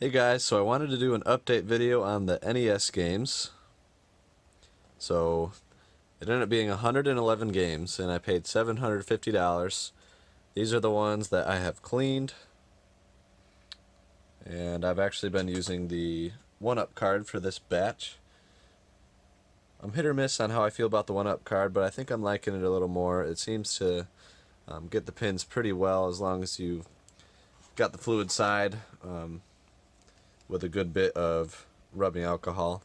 Hey guys, so I wanted to do an update video on the NES games. So it ended up being 111 games and I paid $750. These are the ones that I have cleaned, and I've actually been using the 1-up card for this batch. I'm hit or miss on how I feel about the 1-up card, but I think I'm liking it a little more. It seems to get the pins pretty well as long as you've got the fluid side with a good bit of rubbing alcohol.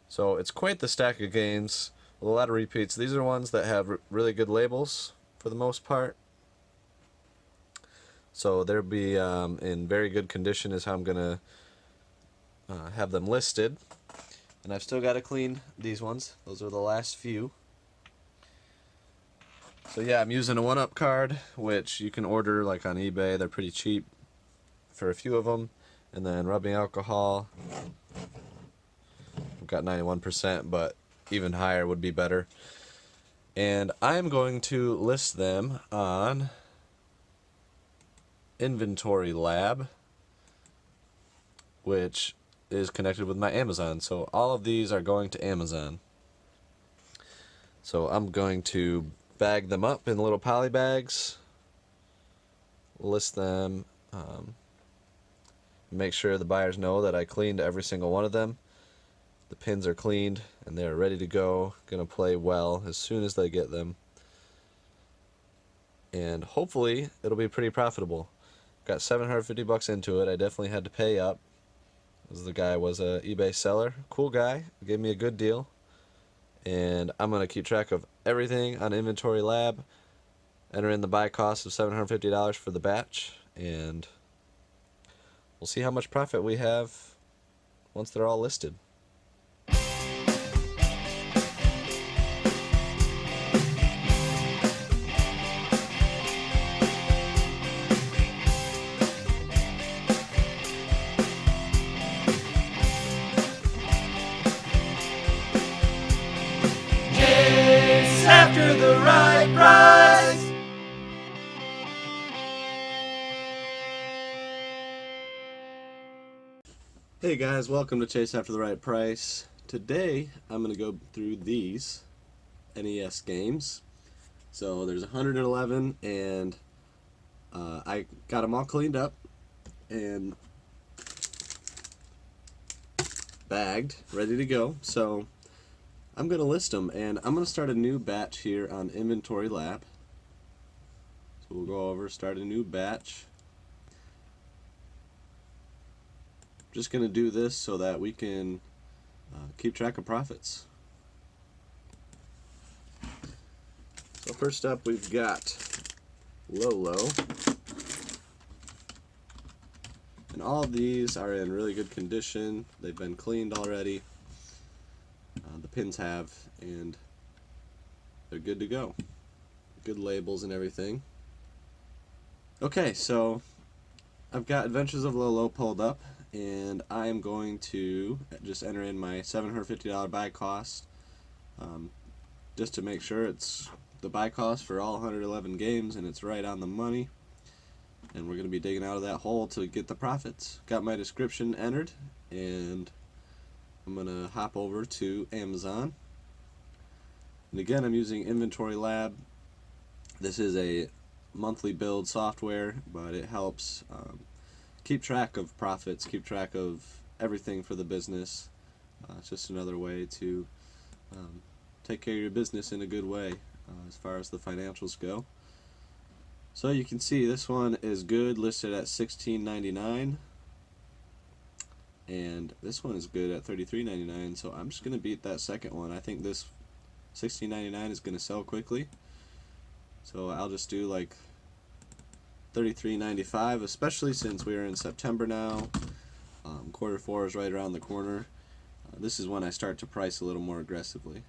So it's quite the stack of games with a lot of repeats. These are ones that have really good labels for the most part. So they'll be in very good condition is how I'm going to have them listed. And I've still got to clean these ones. Those are the last few. So yeah, I'm using a 1-up card, which you can order like on eBay. They're pretty cheap for a few of them. And then rubbing alcohol. I've got 91%, but even higher would be better. And I'm going to list them on Inventory Lab, which is connected with my Amazon. So all of these are going to Amazon. So I'm going to bag them up in little poly bags, list them, make sure the buyers know that I cleaned every single one of them. The pins are cleaned and they're ready to go, gonna play well as soon as they get them. And hopefully it'll be pretty profitable. Got $750 into it. I definitely had to pay up, as the guy was a eBay seller. Cool guy, gave me a good deal. And I'm gonna keep track of everything on Inventory Lab, enter in the buy cost of $750 for the batch, and we'll see how much profit we have once they're all listed. Chase after the right price. Hey guys, welcome to Chase After the Right Price. Today I'm going to go through these NES games. So there's 111, and I got them all cleaned up and bagged, ready to go. So I'm going to list them, and I'm going to start a new batch here on Inventory Lab. So we'll go over, start a new batch. Just going to do this so that we can keep track of profits. So first up we've got Lolo. And all of these are in really good condition. They've been cleaned already. The pins have, and they're good to go. Good labels and everything. Okay, so I've got Adventures of Lolo pulled up, and I am going to just enter in my $750 buy cost, just to make sure it's the buy cost for all 111 games and it's right on the money. And we're going to be digging out of that hole to get the profits. Got my description entered, and I'm going to hop over to Amazon. And again, I'm using Inventory Lab. This is a monthly build software, but it helps keep track of profits, keep track of everything for the business. It's just another way to take care of your business in a good way as far as the financials go. So you can see this one is good, listed at $16.99, and this one is good at $33.99. So I'm just going to beat that second one. I think this $16.99 is going to sell quickly, so I'll just do like $33.95, especially since we are in September now. Quarter 4 is right around the corner. This is when I start to price a little more aggressively.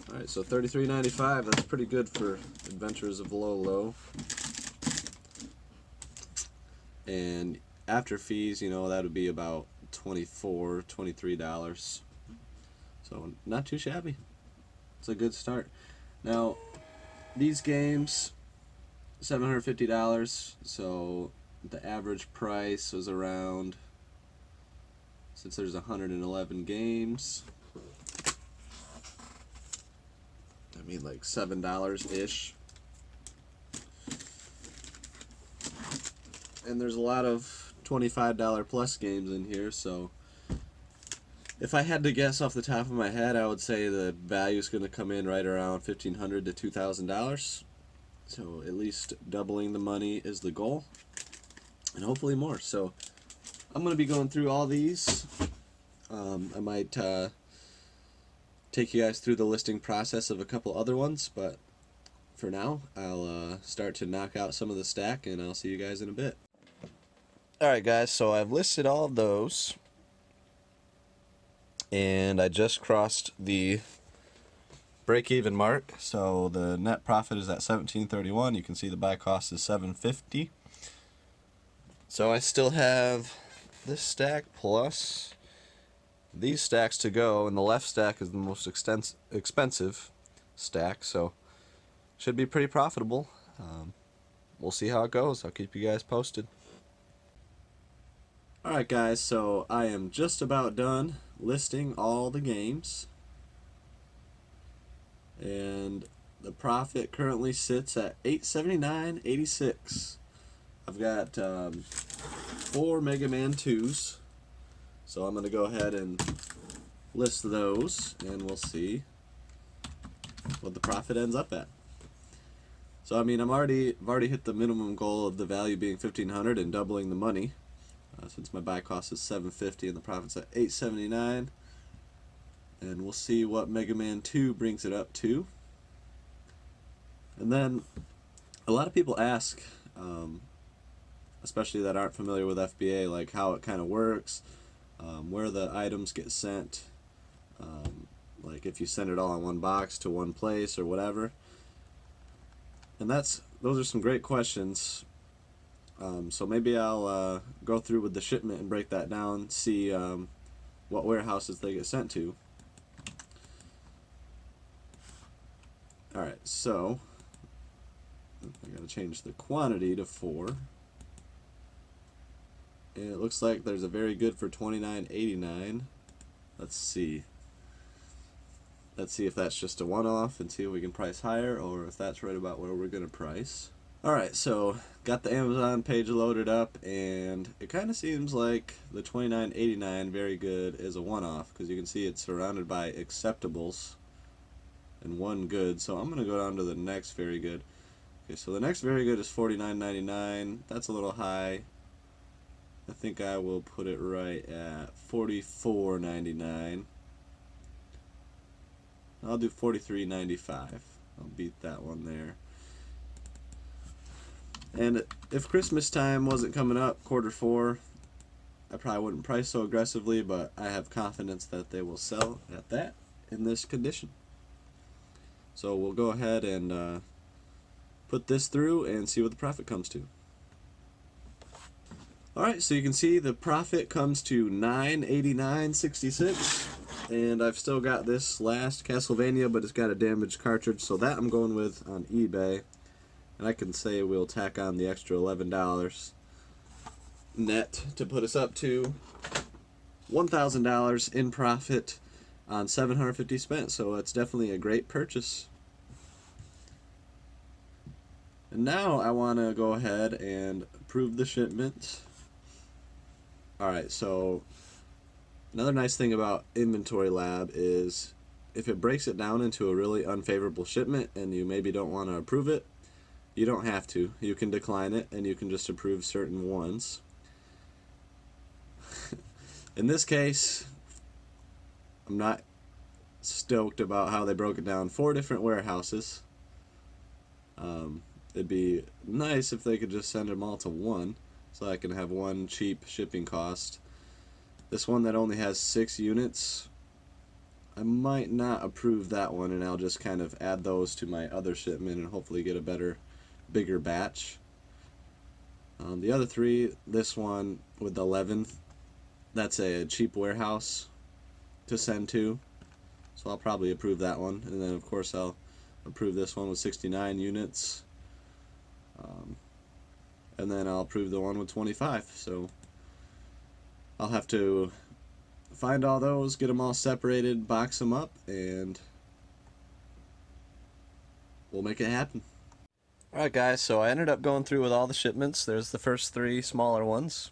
Alright, so $33.95, that's pretty good for Adventures of Lolo. And after fees, you know, that would be about $24, $23. So not too shabby. It's a good start. Now, these games $750. So the average price was around, since there's 111 games, I mean like $7 ish. And there's a lot of $25 plus games in here, so if I had to guess off the top of my head, I would say the value is going to come in right around $1,500 to $2,000. So at least doubling the money is the goal, and hopefully more. So I'm going to be going through all these. I might take you guys through the listing process of a couple other ones, but for now, I'll start to knock out some of the stack, and I'll see you guys in a bit. Alright guys, so I've listed all of those, and I just crossed the break-even mark, so the net profit is at $17.31. You can see the buy cost is $7.50. So I still have this stack plus these stacks to go, and the left stack is the most expensive stack, so should be pretty profitable. We'll see how it goes. I'll keep you guys posted. Alright guys, so I am just about done listing all the games, and the profit currently sits at $879.86. I've got 4 Mega Man 2s, so I'm going to go ahead and list those, and we'll see what the profit ends up at. So I mean, I've already hit the minimum goal of the value being $1,500 and doubling the money. Since my buy cost is $7.50 and the profit's at $879, and we'll see what Mega Man 2 brings it up to. And then a lot of people ask, especially that aren't familiar with FBA, like how it kind of works, where the items get sent, like if you send it all in one box to one place or whatever. And those are some great questions. So maybe I'll go through with the shipment and break that down, see what warehouses they get sent to. Alright, so I gotta change the quantity to 4. And it looks like there's a very good for $29.89. Let's see. Let's see if that's just a one-off and see if we can price higher, or if that's right about where we're gonna price. Alright, so got the Amazon page loaded up, and it kind of seems like the $29.89 very good is a one-off, because you can see it's surrounded by acceptables and one good. So I'm going to go down to the next very good. Okay, so the next very good is $49.99. That's a little high. I think I will put it right at $44.99. I'll do $43.95. I'll beat that one there. And if Christmas time wasn't coming up, Q4, I probably wouldn't price so aggressively, but I have confidence that they will sell at that in this condition. So we'll go ahead and put this through and see what the profit comes to. Alright, so you can see the profit comes to $989.66, and I've still got this last Castlevania, but it's got a damaged cartridge, so that I'm going with on eBay. And I can say we'll tack on the extra $11 net to put us up to $1,000 in profit on $750 spent. So it's definitely a great purchase. And now I want to go ahead and approve the shipment. Alright, so another nice thing about Inventory Lab is if it breaks it down into a really unfavorable shipment and you maybe don't want to approve it, you don't have to. You can decline it, and you can just approve certain ones. In this case, I'm not stoked about how they broke it down. 4 different warehouses. It'd be nice if they could just send them all to one, so I can have one cheap shipping cost. This one that only has 6 units, I might not approve that one, and I'll just kind of add those to my other shipment and hopefully get a bigger batch. The other 3, this one with the 11, that's a cheap warehouse to send to, so I'll probably approve that one. And then of course I'll approve this one with 69 units. And then I'll approve the one with 25. So I'll have to find all those, get them all separated, box them up, and we'll make it happen. Alright guys, so I ended up going through with all the shipments. There's the first 3 smaller ones.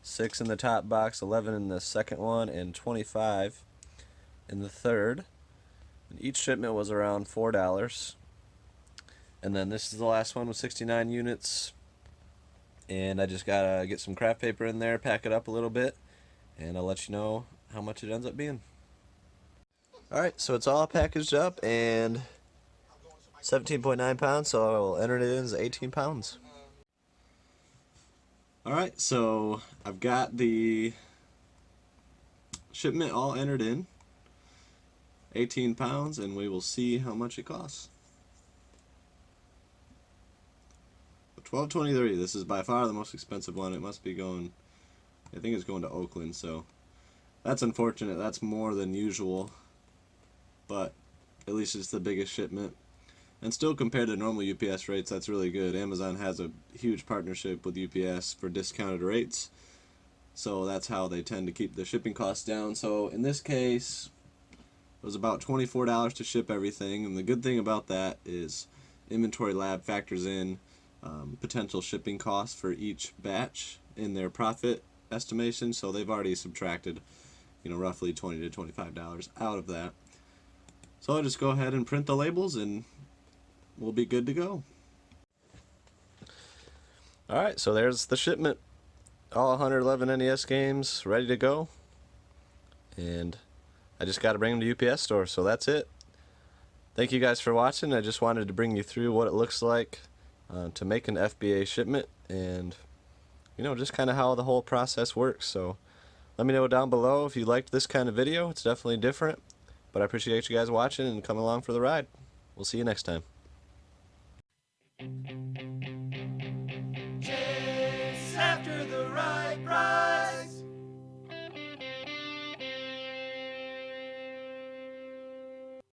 6 in the top box, 11 in the second one, and 25 in the third. And each shipment was around $4. And then this is the last one with 69 units. And I just gotta get some craft paper in there, pack it up a little bit, and I'll let you know how much it ends up being. Alright, so it's all packaged up and 17.9 pounds, so I'll enter it in as 18 pounds. Alright, so I've got the shipment all entered in, 18 pounds, and we will see how much it costs. $12.23. This is by far the most expensive one. It must be going, I think it's going to Oakland, so that's unfortunate. That's more than usual, but at least it's the biggest shipment. And still, compared to normal UPS rates, that's really good. Amazon has a huge partnership with UPS for discounted rates, so that's how they tend to keep the shipping costs down. So in this case, it was about $24 to ship everything, and the good thing about that is Inventory Lab factors in potential shipping costs for each batch in their profit estimation, so they've already subtracted, roughly $20 to $25 out of that. So I'll just go ahead and print the labels and we'll be good to go. Alright, so there's the shipment. All 111 NES games ready to go. And I just got to bring them to UPS store, so that's it. Thank you guys for watching. I just wanted to bring you through what it looks like to make an FBA shipment, and just kind of how the whole process works. So let me know down below if you liked this kind of video. It's definitely different, but I appreciate you guys watching and coming along for the ride. We'll see you next time.